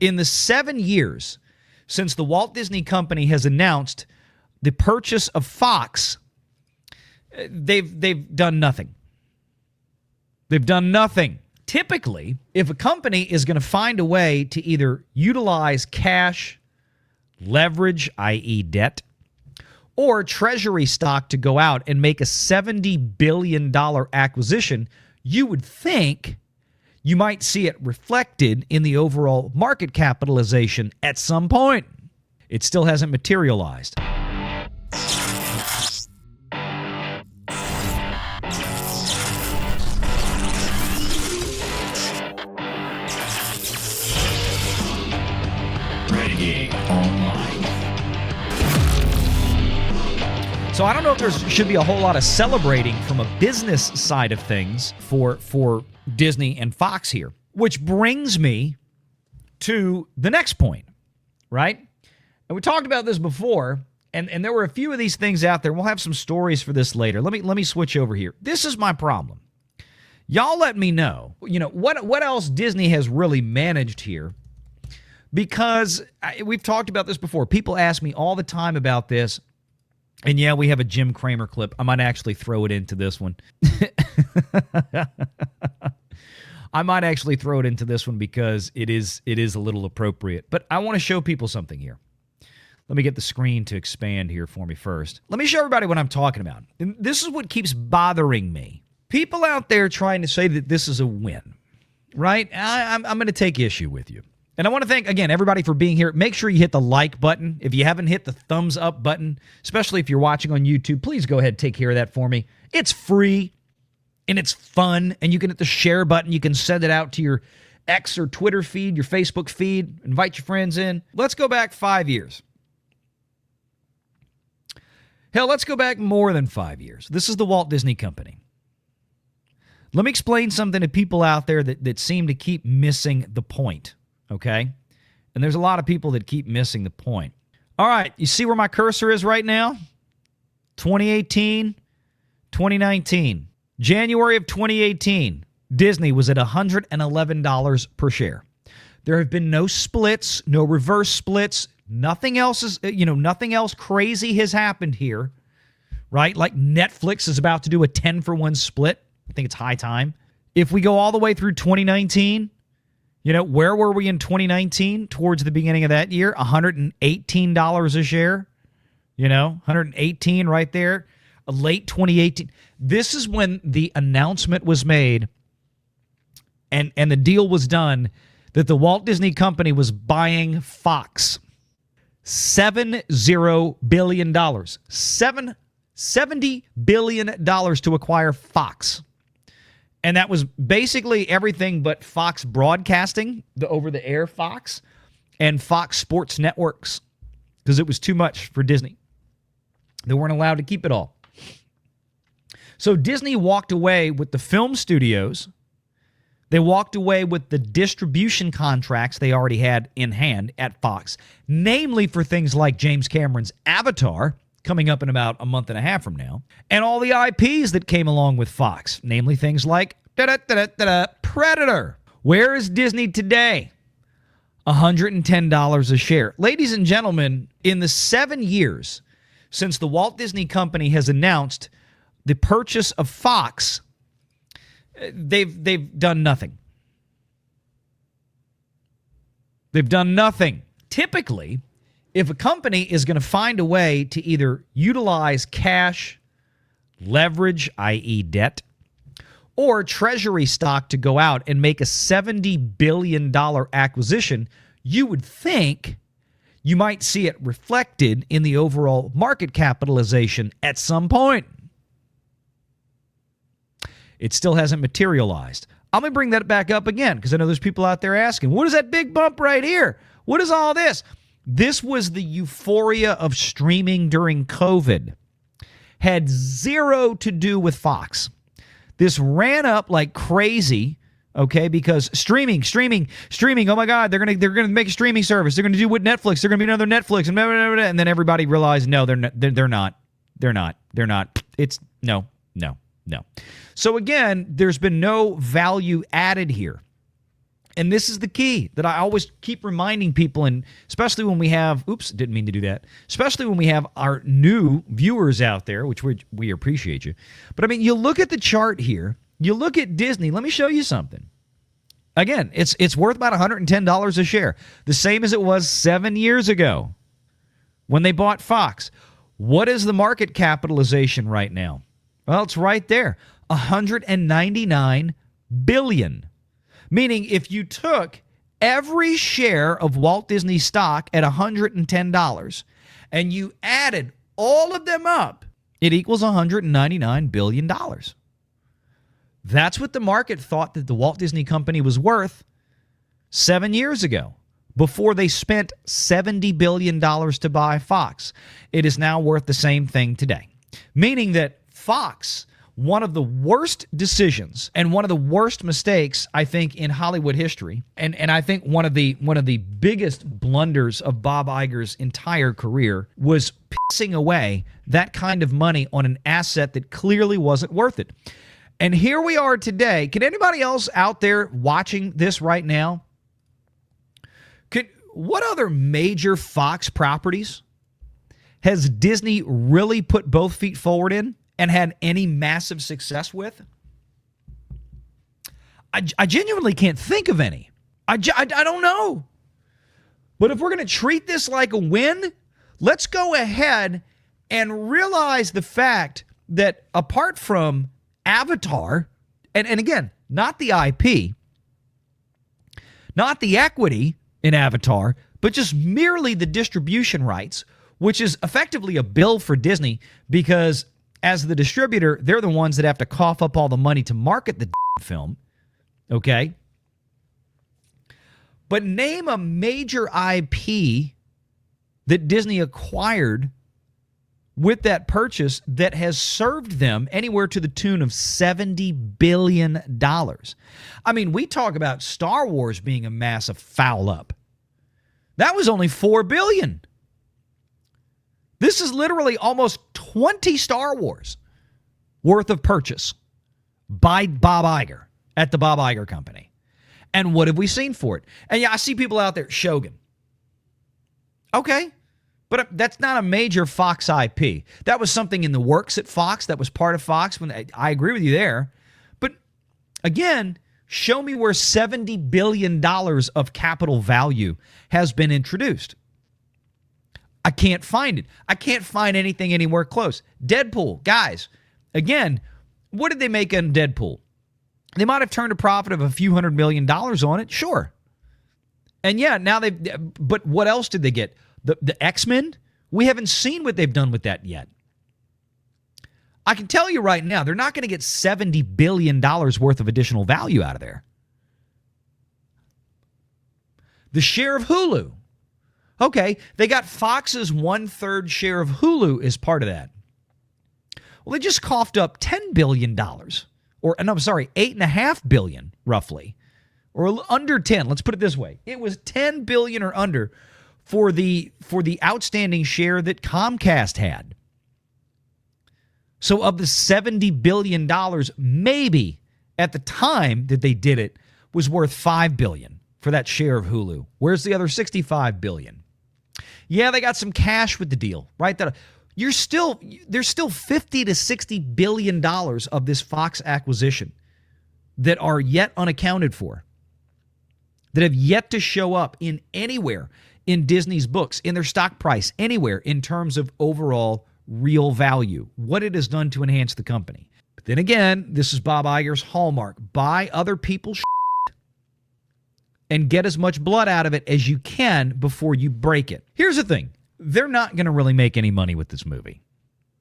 In the 7 years since the Walt Disney Company has announced the purchase of Fox, they've done nothing. They've done nothing. Typically, if a company is going to find a way to either utilize cash, leverage, i.e. debt, or treasury stock to go out and make a $70 billion acquisition, you would think you might see it reflected in the overall market capitalization at some point. It still hasn't materialized. So I don't know if there should be a whole lot of celebrating from a business side of things for Disney and Fox here, which brings me to the next point, right? And we talked about this before, and there were a few of these things out there. We'll have some stories for this later. Let me switch over here. This is my problem. Y'all let me know, what else Disney has really managed here, because we've talked about this before. People ask me all the time about this. And yeah, we have a Jim Cramer clip. I might actually throw it into this one. I might actually throw it into this one because it is a little appropriate. But I want to show people something here. Let me get the screen to expand here for me first. Let me show everybody what I'm talking about. And this is what keeps bothering me. People out there trying to say that this is a win, right? I'm going to take issue with you. And I want to thank, again, everybody for being here. Make sure you hit the like button. If you haven't hit the thumbs up button, especially if you're watching on YouTube, please go ahead and take care of that for me. It's free, and it's fun, and you can hit the share button. You can send it out to your X or Twitter feed, your Facebook feed, invite your friends in. Let's go back 5 years. Hell, let's go back more than 5 years. This is the Walt Disney Company. Let me explain something to people out there that seem to keep missing the point. Okay? And there's a lot of people that keep missing the point. All right, you see where my cursor is right now? 2018, 2019. January of 2018, Disney was at $111 per share. There have been no splits, no reverse splits. Nothing else is, nothing else crazy has happened here, right? Like Netflix is about to do a 10-for-1 split. I think it's high time. If we go all the way through 2019, where were we in 2019 towards the beginning of that year? $118 a share. 118 right there. Late 2018. This is when the announcement was made and the deal was done that the Walt Disney Company was buying Fox. $70 billion. $70 billion to acquire Fox. And that was basically everything but Fox Broadcasting, the over-the-air Fox, and Fox Sports Networks, because it was too much for Disney. They weren't allowed to keep it all. So Disney walked away with the film studios. They walked away with the distribution contracts they already had in hand at Fox, namely for things like James Cameron's Avatar, coming up in about a month and a half from now, and all the IPs that came along with Fox, namely things like Predator. Where is Disney today? $110 a share. Ladies and gentlemen, in the 7 years since the Walt Disney Company has announced the purchase of Fox, they've done nothing. They've done nothing. Typically, if a company is going to find a way to either utilize cash, leverage, i.e. debt, or treasury stock to go out and make a $70 billion acquisition, you would think you might see it reflected in the overall market capitalization at some point. It still hasn't materialized. I'm going to bring that back up again because I know there's people out there asking, what is that big bump right here? What is all this? This was the euphoria of streaming during COVID. Had zero to do with Fox. This ran up like crazy, okay, because streaming, oh my God, they're gonna make a streaming service. They're gonna do what Netflix, they're gonna be another Netflix, and blah, blah, blah, and then everybody realized, no, they're not. It's no. So again, there's been no value added here. And this is the key that I always keep reminding people, and especially when we have, didn't mean to do that, especially when we have our new viewers out there, which we appreciate you. But I mean, you look at the chart here, you look at Disney, let me show you something. Again, it's worth about $110 a share, the same as it was 7 years ago when they bought Fox. What is the market capitalization right now? Well, it's right there, $199 billion. Meaning if you took every share of Walt Disney stock at $110 and you added all of them up, it equals $199 billion. That's what the market thought that the Walt Disney Company was worth 7 years ago, before they spent $70 billion to buy Fox. It is now worth the same thing today. Meaning that Fox, one of the worst decisions and one of the worst mistakes, I think, in Hollywood history, and I think one of the biggest blunders of Bob Iger's entire career, was pissing away that kind of money on an asset that clearly wasn't worth it. And here we are today. Can anybody else out there watching this right now? What other major Fox properties has Disney really put both feet forward in and had any massive success with? I genuinely can't think of any. I don't know. But if we're going to treat this like a win, let's go ahead and realize the fact that apart from Avatar, and again, not the IP, not the equity in Avatar, but just merely the distribution rights, which is effectively a bill for Disney, because as the distributor, they're the ones that have to cough up all the money to market the film, okay? But name a major IP that Disney acquired with that purchase that has served them anywhere to the tune of $70 billion. I mean, we talk about Star Wars being a massive foul up. That was only $4 billion. This is literally almost 20 Star Wars worth of purchase by Bob Iger at the Bob Iger Company. And what have we seen for it? And yeah, I see people out there, Shogun. Okay. But that's not a major Fox IP. That was something in the works at Fox. That was part of Fox. I agree with you there. But again, show me where $70 billion of capital value has been introduced. I can't find it. I can't find anything anywhere close. Deadpool, guys, again, what did they make on Deadpool? They might have turned a profit of a few $100 million on it, sure. And yeah, now but what else did they get? The X-Men? We haven't seen what they've done with that yet. I can tell you right now, they're not going to get $70 billion worth of additional value out of there. The share of Hulu. Okay, they got Fox's 1/3 share of Hulu as part of that. Well, they just coughed up $10 billion. $8.5 billion, roughly. Or under 10. Let's put it this way. It was $10 billion or under for the outstanding share that Comcast had. So of the $70 billion, maybe at the time that they did it was worth $5 billion for that share of Hulu. Where's the other $65 billion? Yeah, they got some cash with the deal, right? There's still $50 to $60 billion of this Fox acquisition that are yet unaccounted for, that have yet to show up in anywhere in Disney's books, in their stock price, anywhere in terms of overall real value, what it has done to enhance the company. But then again, this is Bob Iger's hallmark. Buy other people's shit and get as much blood out of it as you can before you break it. Here's the thing. They're not going to really make any money with this movie.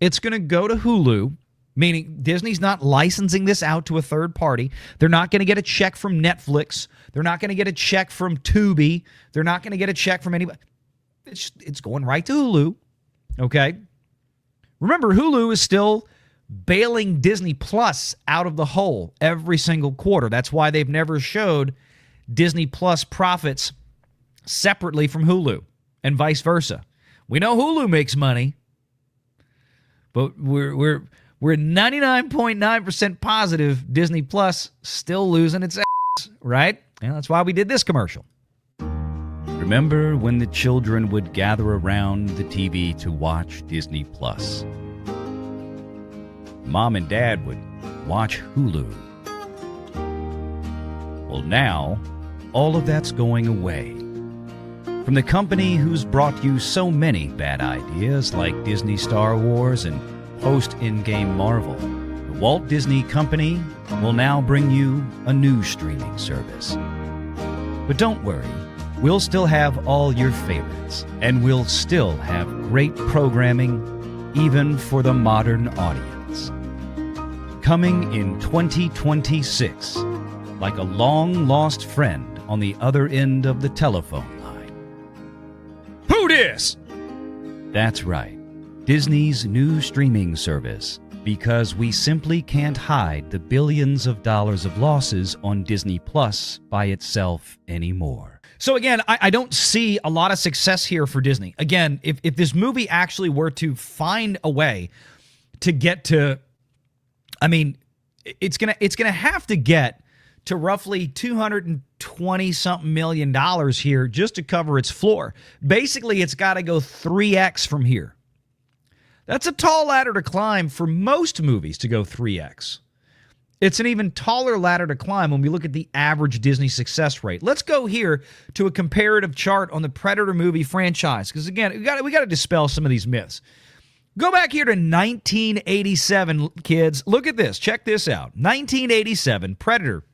It's going to go to Hulu, meaning Disney's not licensing this out to a third party. They're not going to get a check from Netflix. They're not going to get a check from Tubi. They're not going to get a check from anybody. It's going right to Hulu, okay? Remember, Hulu is still bailing Disney Plus out of the hole every single quarter. That's why they've never showed Disney Plus profits separately from Hulu and vice versa. We know Hulu makes money, but we're 99.9% positive Disney Plus still losing its ass, right? And that's why we did this commercial. Remember when the children would gather around the TV to watch Disney Plus? Mom and Dad would watch Hulu. Well, now, all of that's going away. From the company who's brought you so many bad ideas like Disney Star Wars and post-in-game Marvel, the Walt Disney Company will now bring you a new streaming service. But don't worry, we'll still have all your favorites, and we'll still have great programming, even for the modern audience. Coming in 2026, like a long-lost friend on the other end of the telephone line. Who dis? That's right, Disney's new streaming service, because we simply can't hide the billions of dollars of losses on Disney Plus by itself anymore. So again, I don't see a lot of success here for Disney. Again, if this movie actually were to find a way to get to, I mean, it's gonna have to get to roughly $220-something million here just to cover its floor. Basically, it's got to go 3x from here. That's a tall ladder to climb for most movies to go 3x. It's an even taller ladder to climb when we look at the average Disney success rate. Let's go here to a comparative chart on the Predator movie franchise, because again, we got to dispel some of these myths. Go back here to 1987, kids. Look at this. Check this out. 1987, Predator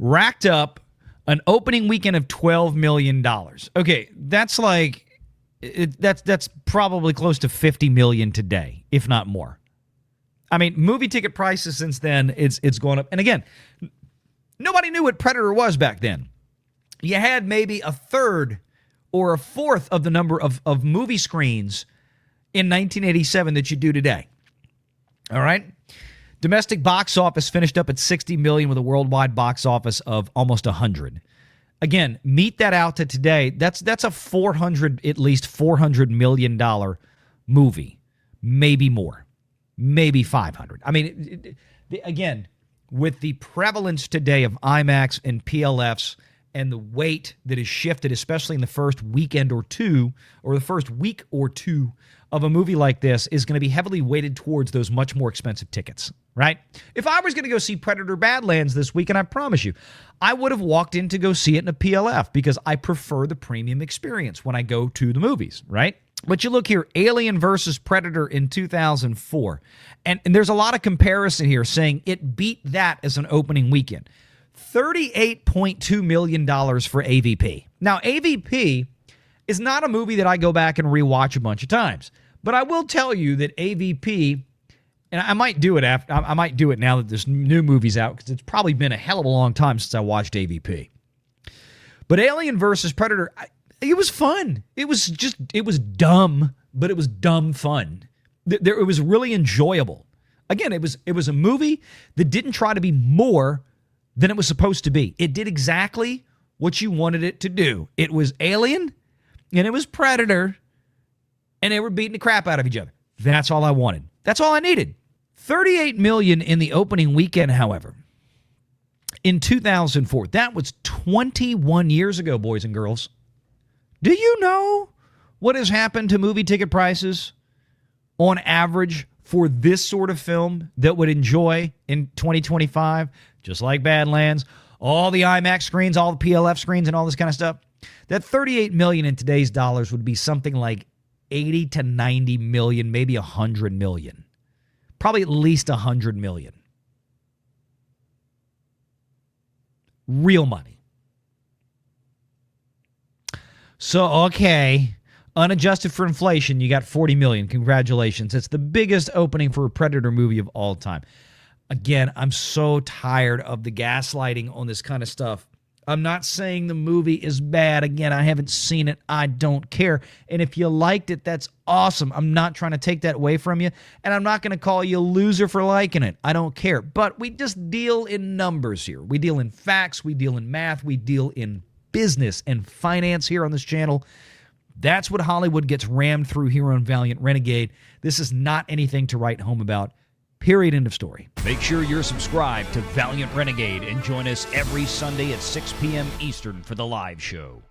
racked up an opening weekend of $12 million. Okay, that's like that's probably close to $50 million today, if not more. I mean, movie ticket prices since then, it's gone up. And again, nobody knew what Predator was back then. You had maybe a third or a fourth of the number of movie screens in 1987 that you do today. All right? Domestic box office finished up at $60 million with a worldwide box office of almost $100. Again, meet that out to today. That's a at least $400 million movie, maybe more, maybe 500. I mean, again, with the prevalence today of IMAX and PLFs and the weight that is shifted, especially in the first weekend or two, or the first week or two of a movie like this, is going to be heavily weighted towards those much more expensive tickets, right? If I was going to go see Predator Badlands this weekend, I promise you, I would have walked in to go see it in a PLF because I prefer the premium experience when I go to the movies, right? But you look here, Alien versus Predator in 2004, and there's a lot of comparison here saying it beat that as an opening weekend. $38.2 million for AVP. Now, AVP is not a movie that I go back and rewatch a bunch of times, but I will tell you that AVP, and I might do it I might do it now that this new movie's out, because it's probably been a hell of a long time since I watched AVP. But Alien versus Predator, it was fun. It was dumb, but it was dumb fun. It was really enjoyable. Again, it was a movie that didn't try to be more than it was supposed to be. It did exactly what you wanted it to do. It was Alien, and it was Predator, and they were beating the crap out of each other. That's all I wanted. That's all I needed. $38 million in the opening weekend, however, in 2004. That was 21 years ago, boys and girls. Do you know what has happened to movie ticket prices on average for this sort of film that would enjoy in 2025? Just like Badlands, all the IMAX screens, all the PLF screens, and all this kind of stuff. That $38 million in today's dollars would be something like 80 to 90 million, maybe 100 million. Probably at least 100 million. Real money. So, okay, unadjusted for inflation, you got 40 million. Congratulations. It's the biggest opening for a Predator movie of all time. Again, I'm so tired of the gaslighting on this kind of stuff. I'm not saying the movie is bad. Again, I haven't seen it. I don't care. And if you liked it, that's awesome. I'm not trying to take that away from you. And I'm not going to call you a loser for liking it. I don't care. But we just deal in numbers here. We deal in facts. We deal in math. We deal in business and finance here on this channel. That's what Hollywood gets rammed through here on Valiant Renegade. This is not anything to write home about. Period. End of story. Make sure you're subscribed to Valiant Renegade and join us every Sunday at 6 p.m. Eastern for the live show.